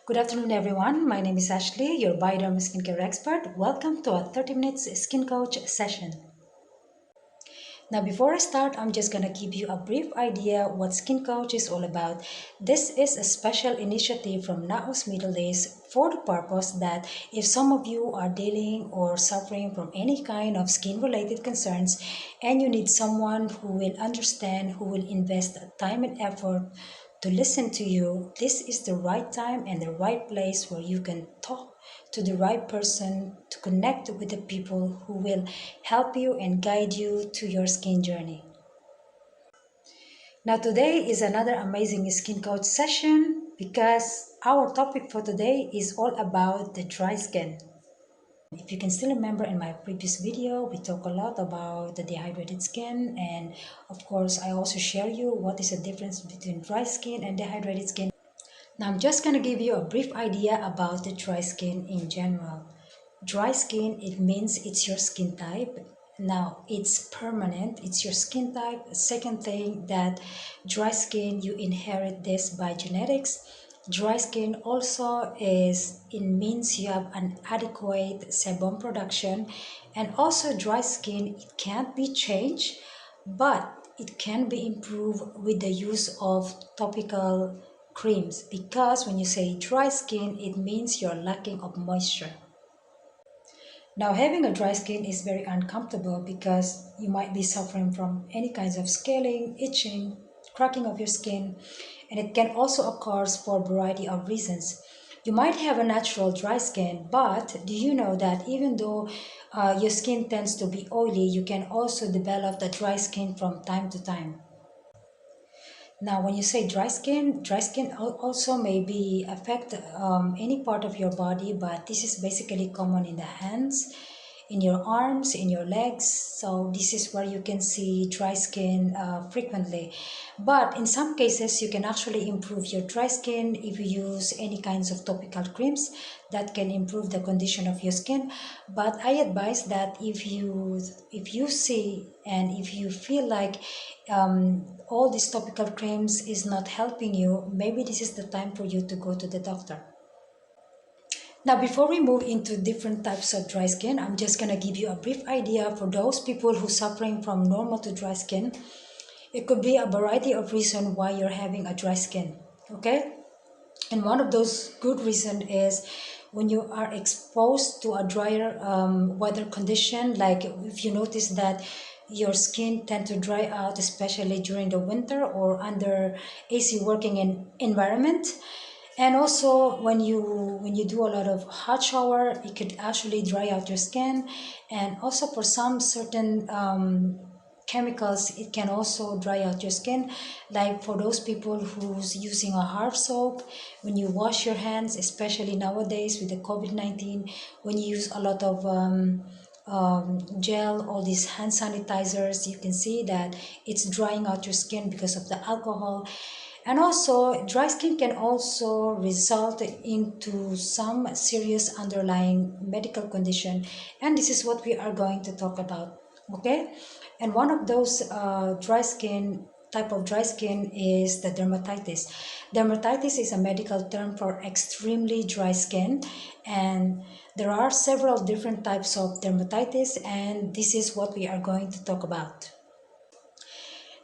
Good afternoon, everyone. My name is Ashlee, your Bioderm skincare expert. Welcome to a 30 minutes skin coach session. Now, before I start, I'm just gonna give you a brief idea what Skin Coach is all about. This is a special initiative from Naos Middle East for the purpose that if some of you are dealing or suffering from any kind of skin-related concerns and you need someone who will understand, who will invest time and effort to listen to you, this is the right time and the right place where you can talk to the right person to connect with the people who will help you and guide you to your skin journey. Now, today is another amazing skin coach session because our topic for today is all about the dry skin. If you can still remember in my previous video, we talk a lot about the dehydrated skin, and of course I also share you what is the difference between dry skin and dehydrated skin. Now I'm just gonna give you a brief idea about the dry skin in general. Dry skin, it means it's your skin type. Now it's permanent, it's your skin type. Second thing, that dry skin, you inherit this by genetics. Dry skin also it means you have an adequate sebum production, and also dry skin, it can't be changed, but it can be improved with the use of topical creams, because when you say dry skin, it means you're lacking of moisture. Now, having a dry skin is very uncomfortable because you might be suffering from any kinds of scaling, itching, cracking of your skin, and it can also occur for a variety of reasons. You might have a natural dry skin, but do you know that even though your skin tends to be oily, you can also develop the dry skin from time to time? Now, when you say dry skin also may be affect any part of your body, but this is basically common in the hands, in your arms, in your legs. So this is where you can see dry skin frequently. But in some cases, you can actually improve your dry skin if you use any kinds of topical creams that can improve the condition of your skin. But I advise that if you see and if you feel like all these topical creams is not helping you, maybe this is the time for you to go to the doctor. Now, before we move into different types of dry skin, I'm just going to give you a brief idea for those people who are suffering from normal to dry skin. It could be a variety of reasons why you're having a dry skin, okay? And one of those good reasons is when you are exposed to a drier weather condition, like if you notice that your skin tend to dry out, especially during the winter or under AC working environment. And also when you do a lot of hot shower, it could actually dry out your skin. And also for some certain chemicals, it can also dry out your skin, like for those people who's using a hard soap. When you wash your hands, especially nowadays with the COVID-19, when you use a lot of gel, all these hand sanitizers, you can see that it's drying out your skin because of the alcohol. And also dry skin can also result into some serious underlying medical condition, and this is what we are going to talk about, okay? And one of those type of dry skin is the dermatitis. Dermatitis is a medical term for extremely dry skin, and there are several different types of dermatitis, and this is what we are going to talk about.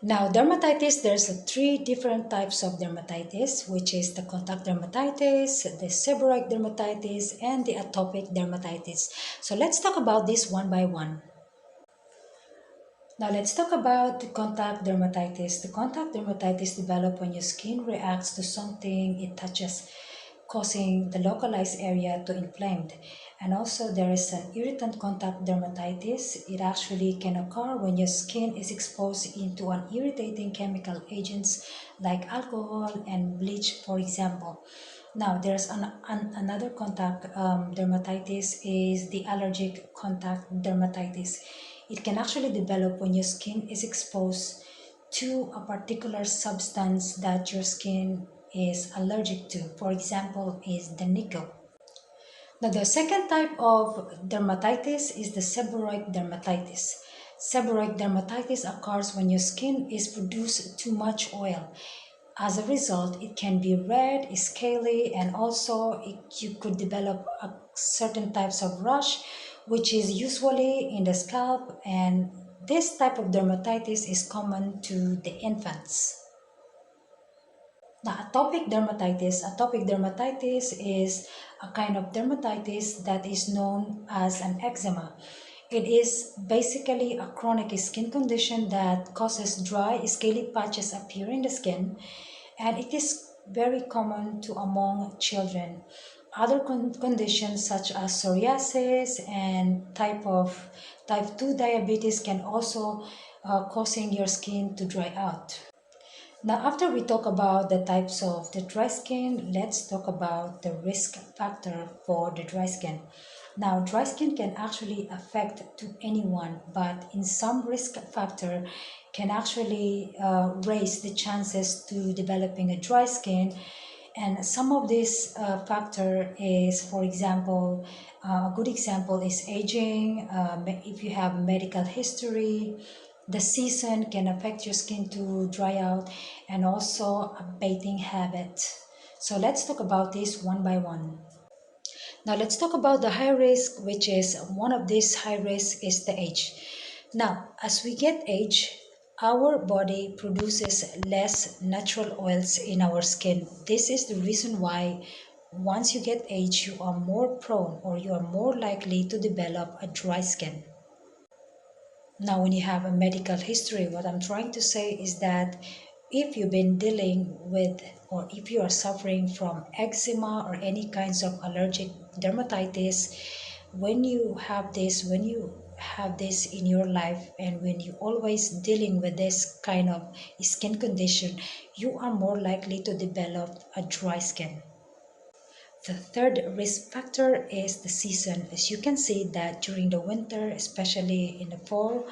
Now, dermatitis, there's three different types of dermatitis, which is the contact dermatitis, the seborrheic dermatitis, and the atopic dermatitis. So let's talk about this one by one. Now let's talk about the contact dermatitis. The contact dermatitis develops when your skin reacts to something it touches, causing the localized area to inflame. And also there is an irritant contact dermatitis. It actually can occur when your skin is exposed into an irritating chemical agents like alcohol and bleach, for example. Now there's another contact dermatitis is the allergic contact dermatitis. It can actually develop when your skin is exposed to a particular substance that your skin is allergic to. For example, is the nickel. Now, the second type of dermatitis is the seborrheic dermatitis. Seborrheic dermatitis occurs when your skin is produced too much oil. As a result, it can be red, scaly, and also you could develop a certain types of rash, which is usually in the scalp, and this type of dermatitis is common to the infants. Now, atopic dermatitis is a kind of dermatitis that is known as an eczema. It is basically a chronic skin condition that causes dry, scaly patches appear in the skin, and it is very common to among children. Other conditions such as psoriasis and type 2 diabetes can also causing your skin to dry out. Now, after we talk about the types of the dry skin, let's talk about the risk factor for the dry skin. Now, dry skin can actually affect to anyone, but in some risk factor can actually raise the chances to developing a dry skin. And some of this factor is, for example, a good example is aging. If you have medical history, the season can affect your skin to dry out, and also a bathing habit. So let's talk about this one by one. Now let's talk about the high risk, which is one of these high risk is the age. Now, as we get age, our body produces less natural oils in our skin. This is the reason why once you get age, you are more prone or you are more likely to develop a dry skin. Now, when you have a medical history, what I'm trying to say is that if you've been dealing with or if you are suffering from eczema or any kinds of allergic dermatitis, when you have this in your life and when you always dealing with this kind of skin condition, you are more likely to develop a dry skin. The third risk factor is the season. As you can see that during the winter, especially in the fall,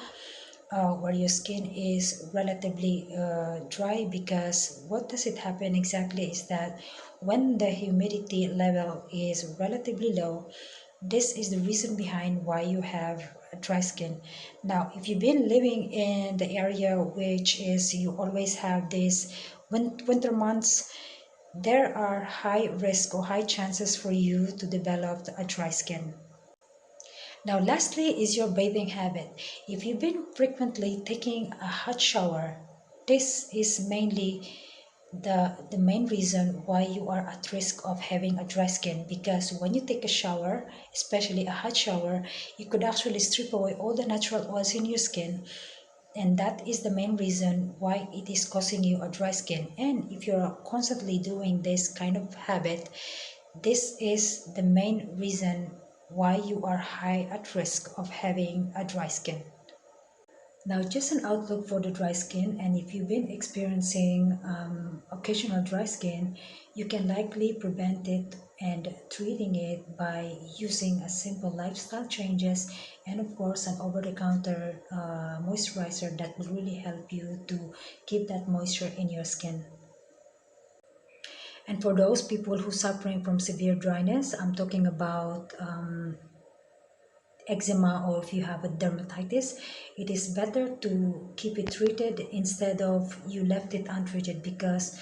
where your skin is relatively dry, because what does it happen exactly is that when the humidity level is relatively low, this is the reason behind why you have a dry skin. Now, if you've been living in the area which is you always have these winter months, there are high risk or high chances for you to develop a dry skin. Now, lastly is your bathing habit. If you've been frequently taking a hot shower, this is mainly the main reason why you are at risk of having a dry skin, because when you take a shower, especially a hot shower, you could actually strip away all the natural oils in your skin, and that is the main reason why it is causing you a dry skin. And if you're constantly doing this kind of habit, this is the main reason why you are high at risk of having a dry skin. Now, just an outlook for the dry skin, and if you've been experiencing occasional dry skin, you can likely prevent it and treating it by using a simple lifestyle changes and of course an over-the-counter moisturizer that will really help you to keep that moisture in your skin. And for those people who are suffering from severe dryness, I'm talking about eczema, or if you have a dermatitis, it is better to keep it treated instead of you left it untreated, because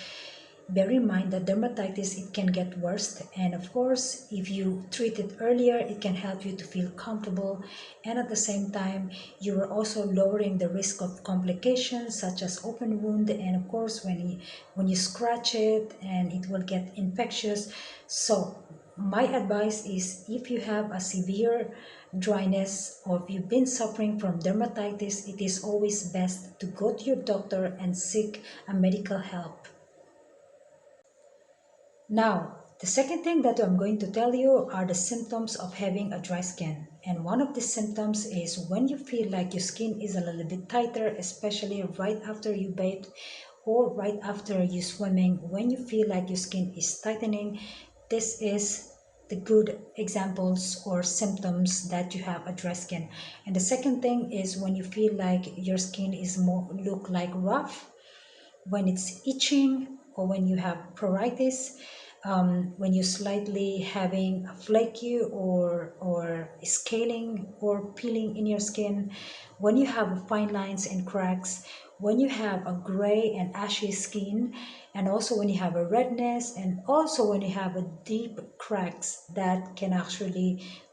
bear in mind that dermatitis, it can get worse, and of course if you treat it earlier, it can help you to feel comfortable, and at the same time you are also lowering the risk of complications such as open wound, and of course when you scratch it and it will get infectious. So my advice is, if you have a severe dryness or if you've been suffering from dermatitis, it is always best to go to your doctor and seek a medical help. Now, the second thing that I'm going to tell you are the symptoms of having a dry skin. And one of the symptoms is when you feel like your skin is a little bit tighter, especially right after you bathe or right after you swimming. When you feel like your skin is tightening, this is the good examples or symptoms that you have a dry skin. And the second thing is when you feel like your skin is more look like rough, when it's itching, or when you have pruritus, when you're slightly having a flaky or scaling or peeling in your skin, when you have fine lines and cracks, when you have a gray and ashy skin, and also when you have a redness, and also when you have a deep cracks that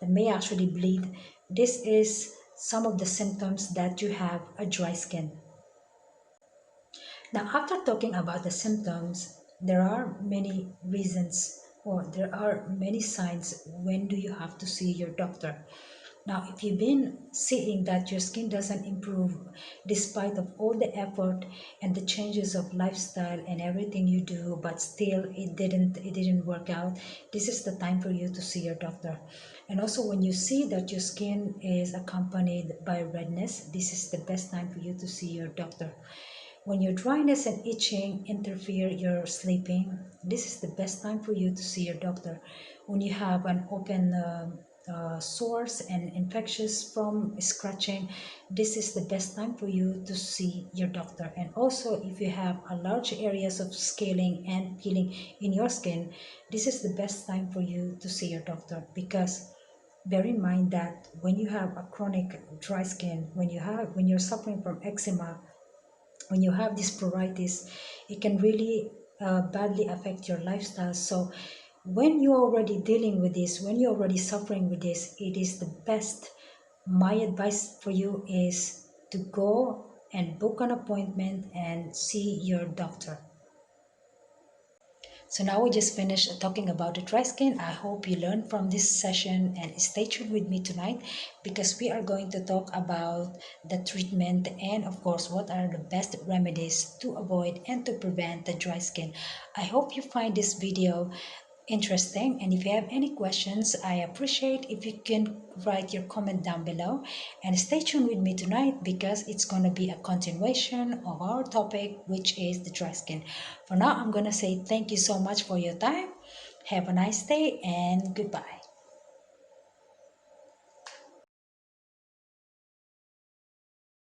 may actually bleed, this is some of the symptoms that you have a dry skin. Now, after talking about the symptoms, there are many reasons, or there are many signs when do you have to see your doctor. Now, if you've been seeing that your skin doesn't improve despite of all the effort and the changes of lifestyle and everything you do, but still it didn't work out, this is the time for you to see your doctor. And also when you see that your skin is accompanied by redness, this is the best time for you to see your doctor. When your dryness and itching interfere your sleeping, this is the best time for you to see your doctor. When you have an open sores and infectious from scratching, this is the best time for you to see your doctor. And also if you have a large areas of scaling and peeling in your skin, this is the best time for you to see your doctor, because bear in mind that when you have a chronic dry skin, when you're suffering from eczema, when you have this pruritus, it can really badly affect your lifestyle. So when you're already dealing with this, when you're already suffering with this, it is the best. My advice for you is to go and book an appointment and see your doctor. So now we just finished talking about the dry skin. I hope you learned from this session, and stay tuned with me tonight because we are going to talk about the treatment and of course what are the best remedies to avoid and to prevent the dry skin. I hope you find this video interesting, and if you have any questions, I appreciate if you can write your comment down below, and stay tuned with me tonight because it's going to be a continuation of our topic, which is the dry skin. For now, I'm going to say thank you so much for your time. Have a nice day and goodbye.